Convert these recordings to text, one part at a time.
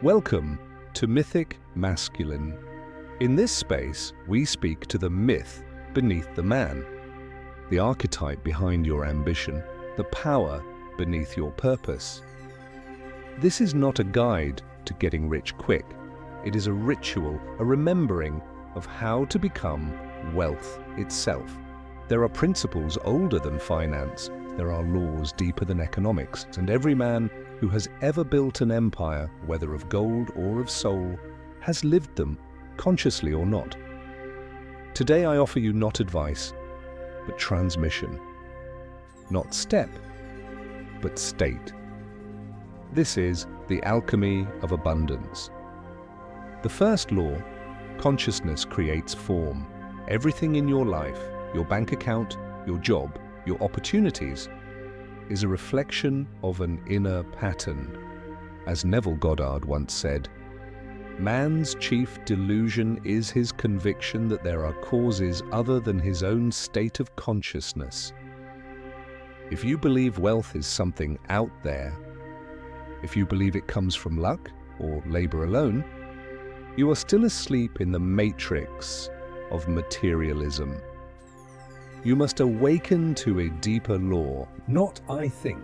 Welcome to Mythic Masculine. In this space, we speak to the myth beneath the man, the archetype behind your ambition, the power beneath your purpose. This is not a guide to getting rich quick. It is a ritual, a remembering of how to become wealth itself. There are principles older than finance. There are laws deeper than economics, and every man who has ever built an empire, whether of gold or of soul, has lived them, consciously or not. Today I offer you not advice, but transmission. Not step, but state. This is the alchemy of abundance. The first law, consciousness creates form. Everything in your life, your bank account, your job, your opportunities, is a reflection of an inner pattern. As Neville Goddard once said, man's chief delusion is his conviction that there are causes other than his own state of consciousness. If you believe wealth is something out there, if you believe it comes from luck or labor alone, you are still asleep in the matrix of materialism. You must awaken to a deeper law. Not I think,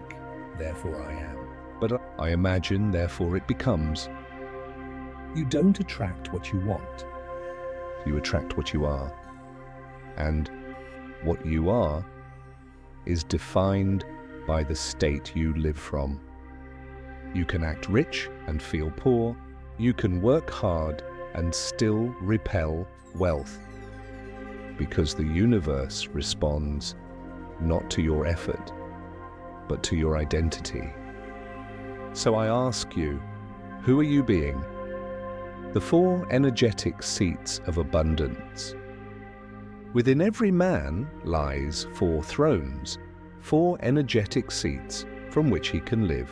therefore I am, but I imagine, therefore it becomes. You don't attract what you want. You attract what you are. And what you are is defined by the state you live from. You can act rich and feel poor. You can work hard and still repel wealth. Because the universe responds not to your effort, but to your identity. So I ask you, who are you being? The four energetic seats of abundance. Within every man lies four thrones, four energetic seats from which he can live.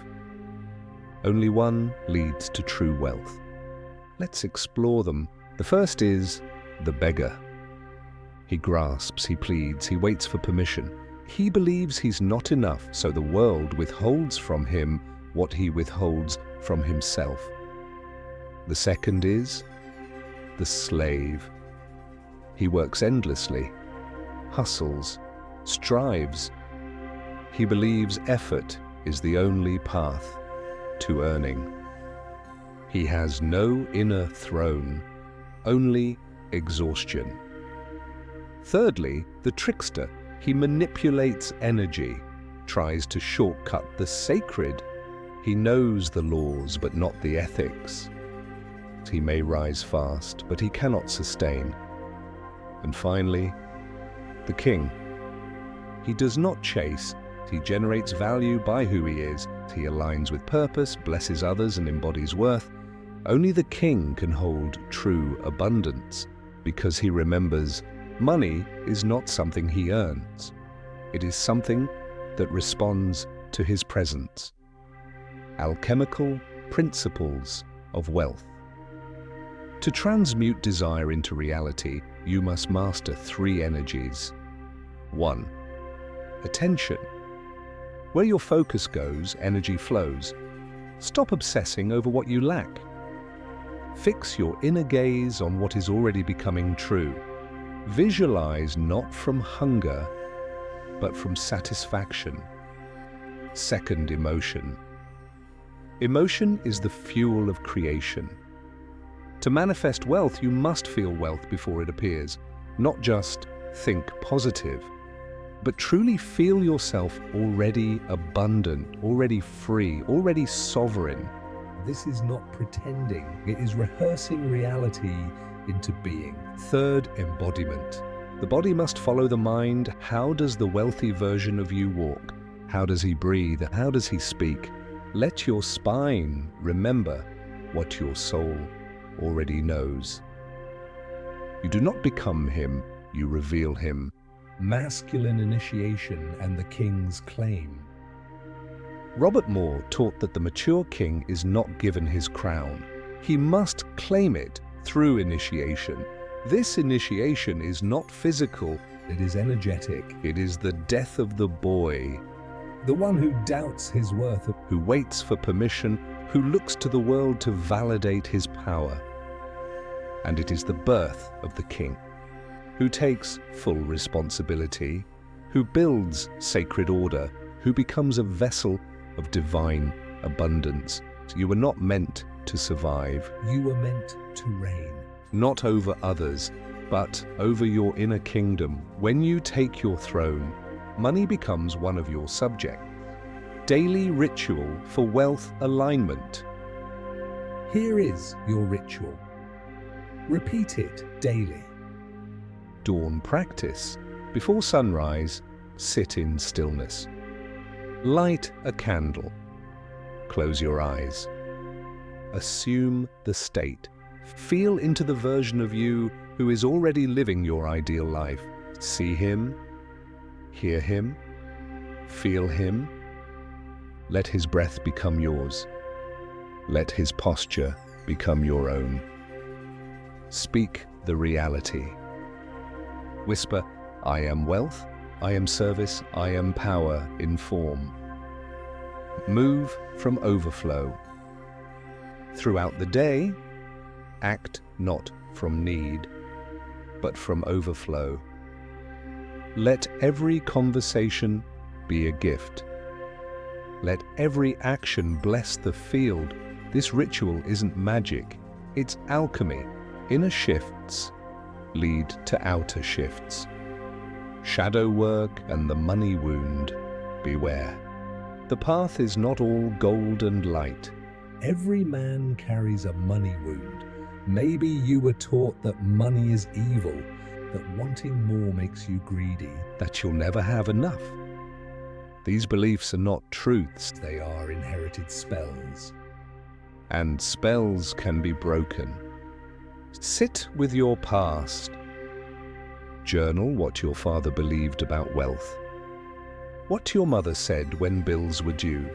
Only one leads to true wealth. Let's explore them. The first is the beggar. He grasps, he pleads, he waits for permission. He believes he's not enough, so the world withholds from him what he withholds from himself. The second is the slave. He works endlessly, hustles, strives. He believes effort is the only path to earning. He has no inner throne, only exhaustion. Thirdly, the trickster. He manipulates energy, tries to shortcut the sacred. He knows the laws, but not the ethics. He may rise fast, but he cannot sustain. And finally, the king. He does not chase. He generates value by who he is. He aligns with purpose, blesses others, and embodies worth. Only the king can hold true abundance, because he remembers money is not something he earns. It is something that responds to his presence. Alchemical principles of wealth. To transmute desire into reality, you must master three energies. 1. Attention. Where your focus goes, energy flows. Stop obsessing over what you lack. Fix your inner gaze on what is already becoming true. Visualize not from hunger, but from satisfaction. Second, emotion. Emotion is the fuel of creation. To manifest wealth, you must feel wealth before it appears. Not just think positive, but truly feel yourself already abundant, already free, already sovereign. This is not pretending. It is rehearsing reality into being. Third, embodiment. The body must follow the mind. How does the wealthy version of you walk? How does he breathe? How does he speak? Let your spine remember what your soul already knows. You do not become him, you reveal him. Masculine initiation and the king's claim. Robert Moore taught that the mature king is not given his crown. He must claim it through initiation. This initiation is not physical, it is energetic. It is the death of the boy, the one who doubts his worth, who waits for permission, who looks to the world to validate his power. And it is the birth of the king, who takes full responsibility, who builds sacred order, who becomes a vessel of divine abundance. You were not meant to survive. You were meant to reign. Not over others, but over your inner kingdom. When you take your throne, money becomes one of your subjects. Daily ritual for wealth alignment. Here is your ritual. Repeat it daily. Dawn practice. Before sunrise, sit in stillness. Light a candle. Close your eyes. Assume the state. Feel into the version of you who is already living your ideal life. See him, hear him, feel him. Let his breath become yours. Let his posture become your own. Speak the reality. Whisper, I am wealth, I am service, I am power in form. Move from overflow. Throughout the day, act not from need, but from overflow. Let every conversation be a gift. Let every action bless the field. This ritual isn't magic, it's alchemy. Inner shifts lead to outer shifts. Shadow work and the money wound, beware. The path is not all gold and light. Every man carries a money wound. Maybe you were taught that money is evil, that wanting more makes you greedy, that you'll never have enough. These beliefs are not truths, they are inherited spells. And spells can be broken. Sit with your past. Journal what your father believed about wealth. What your mother said when bills were due.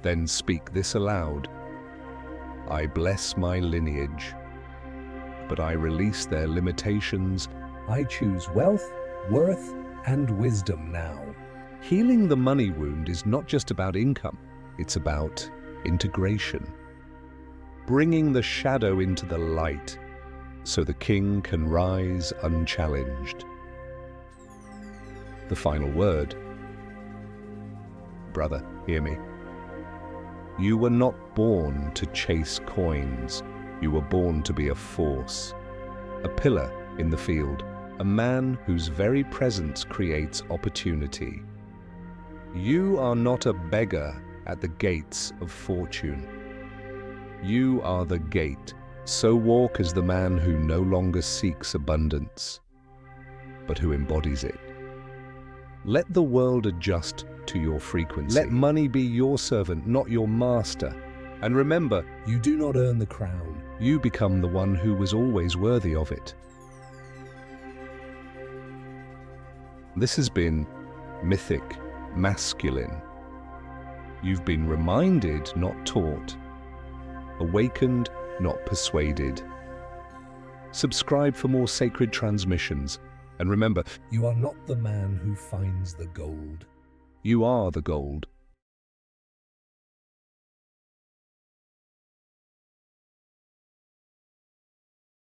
Then speak this aloud. I bless my lineage, but I release their limitations. I choose wealth, worth, and wisdom now. Healing the money wound is not just about income, it's about integration. Bringing the shadow into the light so the king can rise unchallenged. The final word. Brother, hear me. You were not born to chase coins. You were born to be a force, a pillar in the field, a man whose very presence creates opportunity. You are not a beggar at the gates of fortune. You are the gate. So walk as the man who no longer seeks abundance, but who embodies it. Let the world adjust to your frequency. Let money be your servant, not your master. And remember, you do not earn the crown. You become the one who was always worthy of it. This has been Mythic Masculine. You've been reminded, not taught. Awakened, not persuaded. Subscribe for more sacred transmissions. And remember, you are not the man who finds the gold. You are the gold.